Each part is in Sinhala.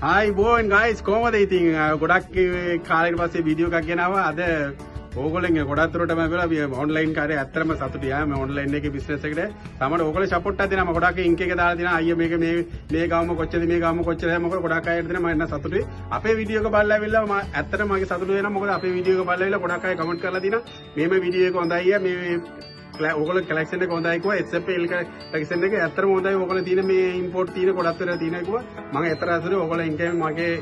Hi boy guys කොහමද ඉතින් ගොඩක් කාලෙකට පස්සේ වීඩියෝ එකක් ගෙනාවා අද ඕගොල්ලන්ගේ ගොඩක් දුරටම අපි ඔන්ලයින් කාර්යය ඇත්තටම සතුටුයි මම ඔන්ලයින් එකේ බිස්නස් එකට තමයි ඕගොල්ලෝ සපෝට් එකක් දෙනවා මම ගොඩක් ඉන්ක් එක දාලා දෙනවා අයියා මේක මේ ගාවම කොච්චරද මේ ගාවම කොච්චරද මොකද ගොඩක් අය දෙනවා මම එන්න සතුටුයි අපේ වීඩියෝ එක බලලා ඇවිල්ලා මම ඇත්තටම මගේ සතුටු වෙනවා මොකද අපේ වීඩියෝ එක බලලා ඇවිල්ලා ගොඩක් අය කමෙන්ට් කරලා දිනා මේ වීඩියෝ එක හොඳයි අයියා මේ ඕගොල්ලෝ කලෙක්ෂන් එක හොඳයි කිව්වා SFL කලෙක්ෂන් එක ඇත්තටම හොඳයි ඕගොල්ලෝ තියෙන මේ ඉම්පෝට් තියෙන ගොඩක් වෙලා තියෙනවා කිව්වා මම ඇත්තට අසුරේ ඕගොල්ලෝ ඉන්කම් මගේ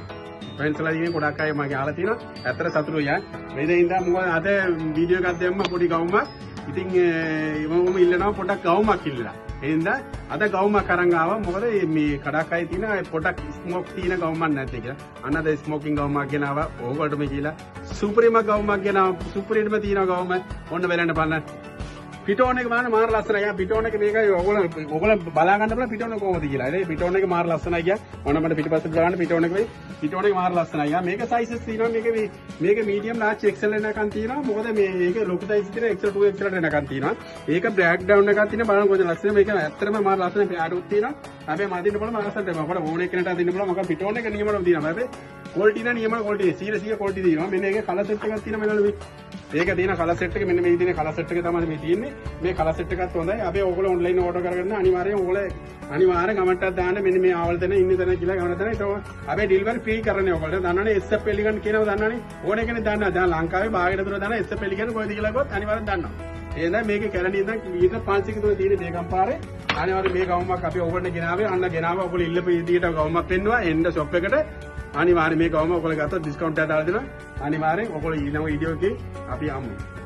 ෆ්‍රෙන්ඩ්ස්ලා දිනේ ගොඩක් අය මගේ අහලා තියෙනවා ඇත්තට සතුටුයි මේ දෙයින්දා මොකද අද වීඩියෝ එකක් දැම්ම පොඩි ගවුමක් ඉතින් මම ඉල්ලනවා පොඩක් ගවුමක් ඉල්ලලා එහෙනම් අද ගවුමක් අරන් ආවා මොකද මේ කඩක් අය තියෙන පොඩක් ස්මෝක් තියෙන ගවුමක් නැත්තේ කියලා අන්න අද ස්මෝකින් ගවුමක් ගෙනාවා ඕගොල්ලෝ මේ කියලා සුප්‍රීම ගවුමක් ගෙනාවා සුප්‍රීම තියෙන ගවුම ඔන්න බලන්න බලන්න පිටෝන එක මාන මාර ලස්සනයි. යා පිටෝන එක මේකයි ඔයගොල්ලෝ බලා ගන්න බලන්න පිටෝන කොහොමද කියලා. ඒ පිටෝන එක මාර ලස්සනයි ගියා. මොන මට පිටිපස්සට බලන්න පිටෝන එක වෙයි. පිටෝන එක මාර ලස්සනයි. යා මේක සයිසස් තියෙනවා. මේක මීඩියම් ලාර්ජ් XL වෙනකන් තියෙනවා. මොකද මේක ලොකු සයිස් තියෙන XL 2XL වෙනකන් තියෙනවා. ඒක බ්‍රෑක් ඩවුන් එකක් තියෙන බලන්න කොහොමද ලස්සන. මේක ඇත්තටම මාර ලස්සනයි. පැඩුත් තියෙනවා. හැබැයි මදින්න බලන්න මාර ලස්සනයි. මොකද ඕනේ කෙනට අදින්න බලන්න මොකද පිටෝන එක නියමවම තියෙනවා. හැබැයි ක්වොලිටි නා නියම ක්වොලිටි 100 ක්වොලිටි තියෙනවා. මෙන්න ඒකේ කලර් සෙට් එකක් තියෙනවා මෙන්න මේ. ඒක තියෙන කලර් සෙට් එක මෙන්න මේ විදිහේ කලර් සෙට් එක තමයි මේ තියෙන්නේ. මේ කලර් සෙට් එකත් හොඳයි. අපි ඕගොල්ලෝ ඔන්ලයින් ඕඩර් කරගන්න අනිවාර්යෙන් ඕගොල්ලෝ අනිවාර්යෙන් කමෙන්ට් එකක් දාන්න මෙන්න මේ ආවල් දෙන ඉන්න තැන කියලා කමෙන්ට් දෙන්න. ඒක අපි ඩිලිවරි ෆ්‍රී කරන්නේ ඕගොල්ලෝ. දන්නවනේ SFL ගන්න කියනවා දන්නවනේ. ඕනේ කෙනෙක් දන්නවා. දැන් ලංකාවේ බාහිර දුර දන්නා SFL ගන්න කොහෙද කියලා ගොත් අනිවාර්යෙන් දන්නවා. එහෙනම් මේකේ කැලණි ඉඳන් කීයද 500 දුර තියෙන මේකම් පාරේ අනිවාර්යෙන් මේ ගවුමක් අපි ඕගොල්ලෝ ගෙනාවේ අන්න ගෙනාවා ඕගොල්ලෝ ඉල්ලපු විදියට ගවුමක් පෙන්නුවා එන්න ෂොප් එකට අනිවාර්යෙන් මේ ගවුම ඕගොල්ලෝ ගත්තොත් ඩිස්කවුන්ට් එකක් දාලා දෙනවා අනිවාර්යෙන් ඕගොල්ලෝ ඊළඟ වීඩියෝ එකේ අපි යමු